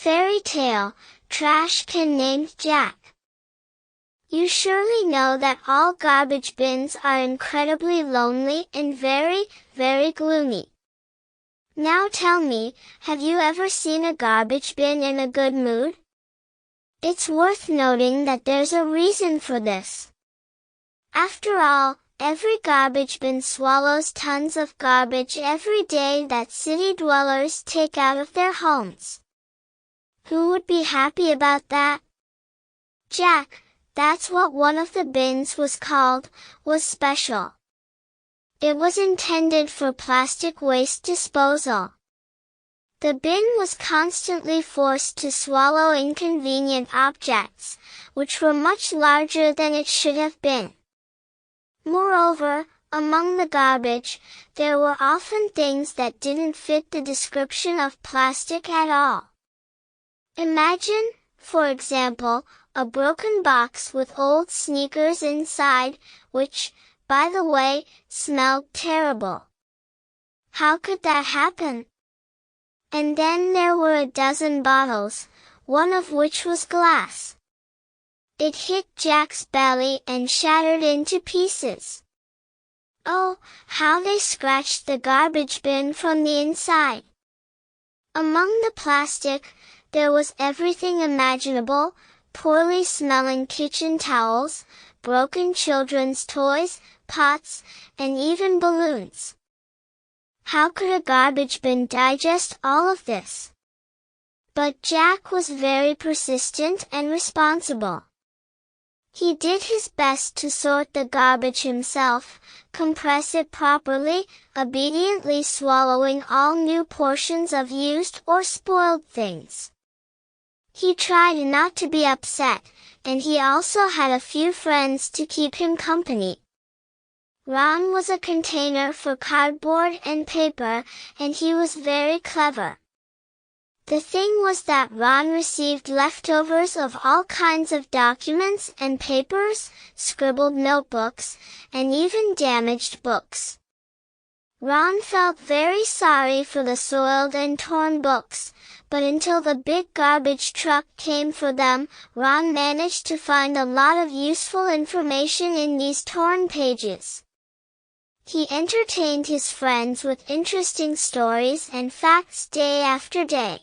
Fairy Tale, Trash Can Named Jack. You surely know that all garbage bins are incredibly lonely and very, very gloomy. Now tell me, have you ever seen a garbage bin in a good mood? It's worth noting that there's a reason for this. After all, every garbage bin swallows tons of garbage every day that city dwellers take out of their homes. Who would be happy about that? Jack, that's what one of the bins was called, was special. It was intended for plastic waste disposal. The bin was constantly forced to swallow inconvenient objects, which were much larger than it should have been. Moreover, among the garbage, there were often things that didn't fit the description of plastic at all. Imagine, for example, a broken box with old sneakers inside, which, by the way, smelled terrible. How could that happen? And then there were a dozen bottles, one of which was glass. It hit Jack's belly and shattered into pieces. Oh, how they scratched the garbage bin from the inside! Among the plastic, there was everything imaginable: poorly smelling kitchen towels, broken children's toys, pots, and even balloons. How could a garbage bin digest all of this? But Jack was very persistent and responsible. He did his best to sort the garbage himself, compress it properly, obediently swallowing all new portions of used or spoiled things. He tried not to be upset, and he also had a few friends to keep him company. Ron was a container for cardboard and paper, and he was very clever. The thing was that Ron received leftovers of all kinds of documents and papers, scribbled notebooks, and even damaged books. Ron felt very sorry for the soiled and torn books, but until the big garbage truck came for them, Ron managed to find a lot of useful information in these torn pages. He entertained his friends with interesting stories and facts day after day.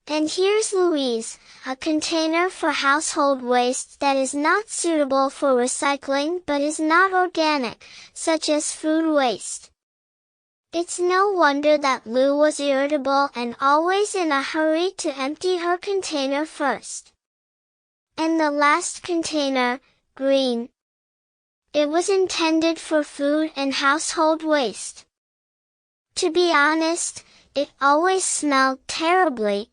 And here's Louise, a container for household waste that is not suitable for recycling but is not organic, such as food waste. It's no wonder that Lou was irritable and always in a hurry to empty her container first. And the last container, green. It was intended for food and household waste. To be honest, it always smelled terribly.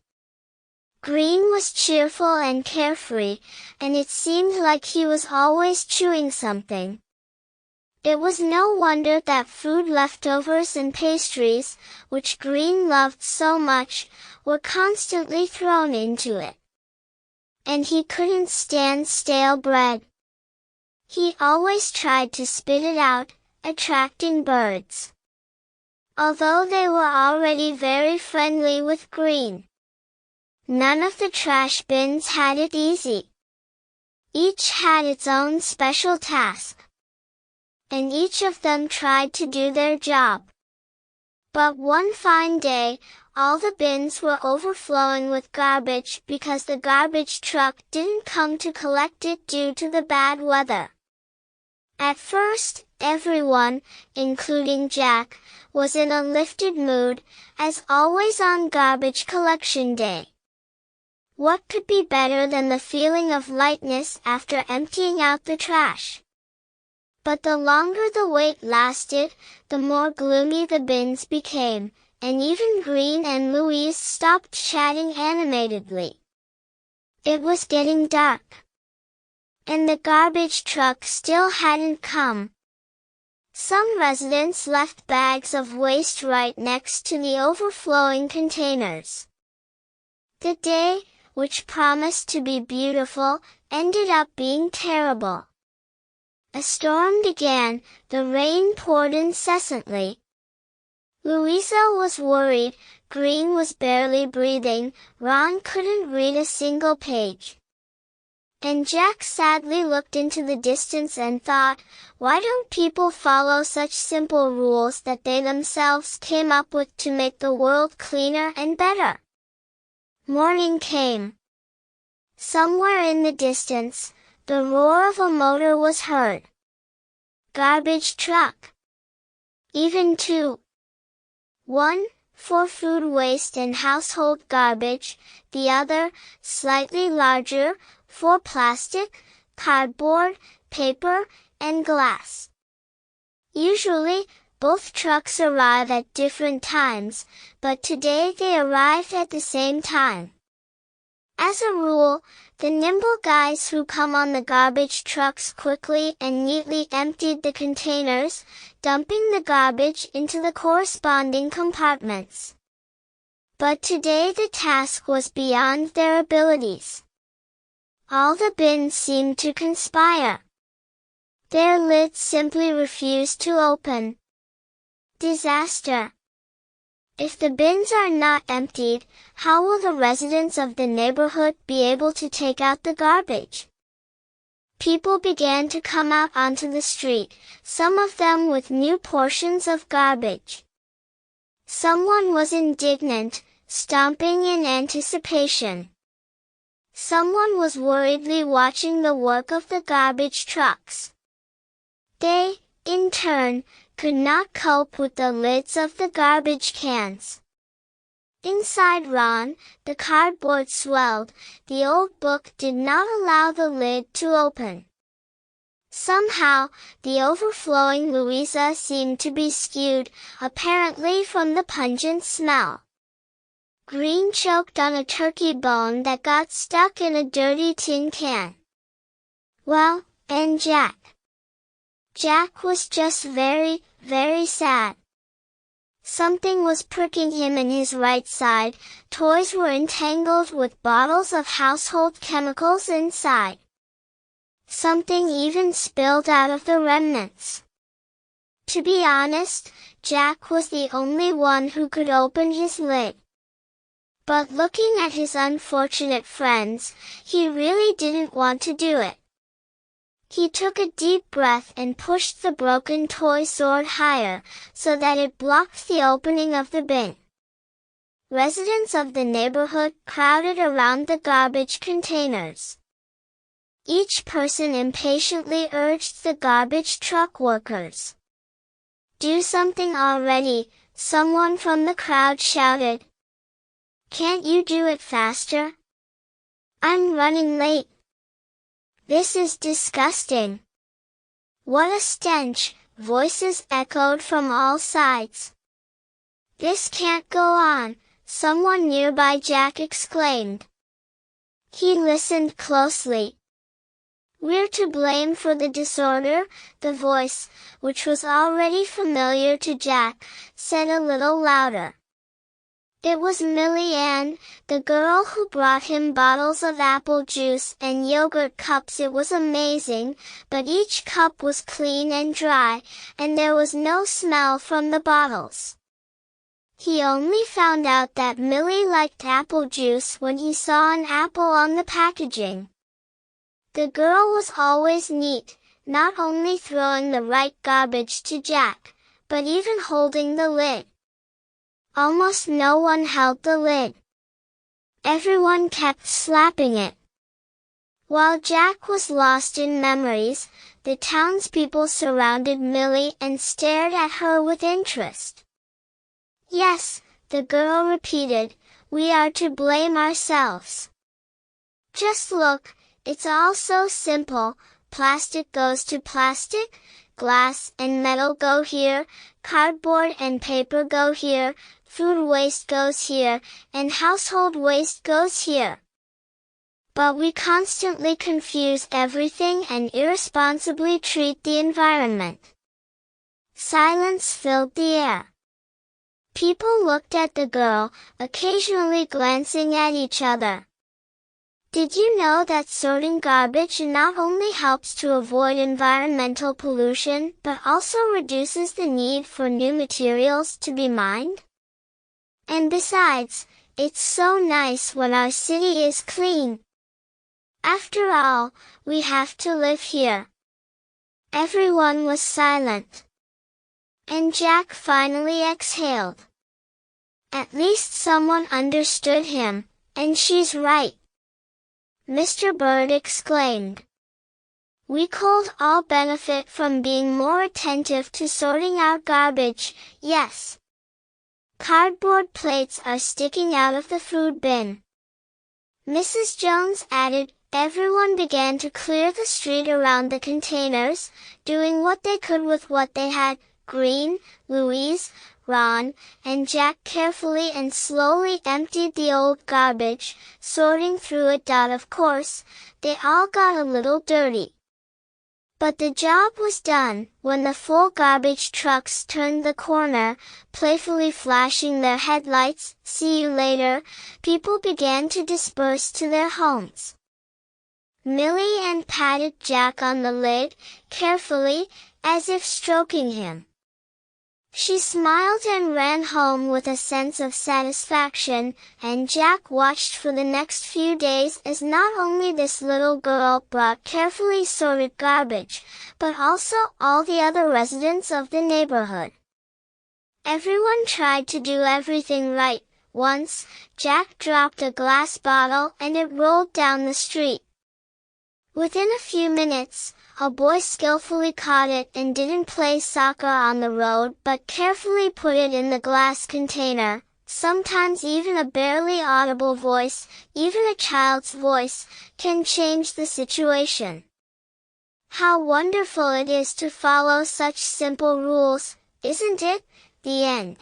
Green was cheerful and carefree, and it seemed like he was always chewing something. It was no wonder that food leftovers and pastries, which Green loved so much, were constantly thrown into it. And he couldn't stand stale bread. He always tried to spit it out, attracting birds. Although they were already very friendly with Green, none of the trash bins had it easy. Each had its own special task, and each of them tried to do their job. But one fine day, all the bins were overflowing with garbage because the garbage truck didn't come to collect it due to the bad weather. At first, everyone, including Jack, was in a lifted mood, as always on garbage collection day. What could be better than the feeling of lightness after emptying out the trash? But the longer the wait lasted, the more gloomy the bins became, and even Green and Louise stopped chatting animatedly. It was getting dark, and the garbage truck still hadn't come. Some residents left bags of waste right next to the overflowing containers. The day, which promised to be beautiful, ended up being terrible. A storm began, the rain poured incessantly. Louisa was worried, Green was barely breathing, Ron couldn't read a single page. And Jack sadly looked into the distance and thought, why don't people follow such simple rules that they themselves came up with to make the world cleaner and better? Morning came. Somewhere in the distance, the roar of a motor was heard. Garbage truck. Even two. One, for food waste and household garbage, the other, slightly larger, for plastic, cardboard, paper, and glass. Usually, both trucks arrive at different times, but today they arrived at the same time. As a rule, the nimble guys who come on the garbage trucks quickly and neatly emptied the containers, dumping the garbage into the corresponding compartments. But today the task was beyond their abilities. All the bins seemed to conspire. Their lids simply refused to open. Disaster. If the bins are not emptied, how will the residents of the neighborhood be able to take out the garbage? People began to come out onto the street, some of them with new portions of garbage. Someone was indignant, stomping in anticipation. Someone was worriedly watching the work of the garbage trucks. They, in turn, could not cope with the lids of the garbage cans. Inside Ron, the cardboard swelled, the old book did not allow the lid to open. Somehow, the overflowing Louisa seemed to be skewed, apparently from the pungent smell. Green choked on a turkey bone that got stuck in a dirty tin can. Well, and Jack. Jack was just very, very sad. Something was pricking him in his right side, toys were entangled with bottles of household chemicals inside. Something even spilled out of the remnants. To be honest, Jack was the only one who could open his lid. But looking at his unfortunate friends, he really didn't want to do it. He took a deep breath and pushed the broken toy sword higher, so that it blocked the opening of the bin. Residents of the neighborhood crowded around the garbage containers. Each person impatiently urged the garbage truck workers. Do something already, someone from the crowd shouted. Can't you do it faster? I'm running late. This is disgusting. What a stench, voices echoed from all sides. This can't go on, someone nearby Jack exclaimed. He listened closely. We're to blame for the disorder, the voice, which was already familiar to Jack, said a little louder. It was Millie Ann, the girl who brought him bottles of apple juice and yogurt cups. It was amazing, but each cup was clean and dry, and there was no smell from the bottles. He only found out that Millie liked apple juice when he saw an apple on the packaging. The girl was always neat, not only throwing the right garbage to Jack, but even holding the lid. Almost no one held the lid. Everyone kept slapping it. While Jack was lost in memories, the townspeople surrounded Millie and stared at her with interest. Yes, the girl repeated, we are to blame ourselves. Just look, it's all so simple, plastic goes to plastic, glass and metal go here, cardboard and paper go here, food waste goes here, and household waste goes here. But we constantly confuse everything and irresponsibly treat the environment. Silence filled the air. People looked at the girl, occasionally glancing at each other. Did you know that sorting garbage not only helps to avoid environmental pollution, but also reduces the need for new materials to be mined? And besides, it's so nice when our city is clean. After all, we have to live here. Everyone was silent. And Jack finally exhaled. At least someone understood him, and she's right, Mr. Bird exclaimed. We could all benefit from being more attentive to sorting out garbage, yes. Cardboard plates are sticking out of the food bin, Mrs. Jones added. Everyone began to clear the street around the containers, doing what they could with what they had. Green, Louise, Ron, and Jack carefully and slowly emptied the old garbage, sorting through it. Of course, they all got a little dirty. But the job was done. When the full garbage trucks turned the corner, playfully flashing their headlights, "See you later," people began to disperse to their homes. Millie Ann patted Jack on the lid, carefully, as if stroking him. She smiled and ran home with a sense of satisfaction, and Jack watched for the next few days as not only this little girl brought carefully sorted garbage, but also all the other residents of the neighborhood. Everyone tried to do everything right. Once, Jack dropped a glass bottle and it rolled down the street. Within a few minutes, a boy skillfully caught it and didn't play soccer on the road but carefully put it in the glass container. Sometimes even a barely audible voice, even a child's voice, can change the situation. How wonderful it is to follow such simple rules, isn't it? The end.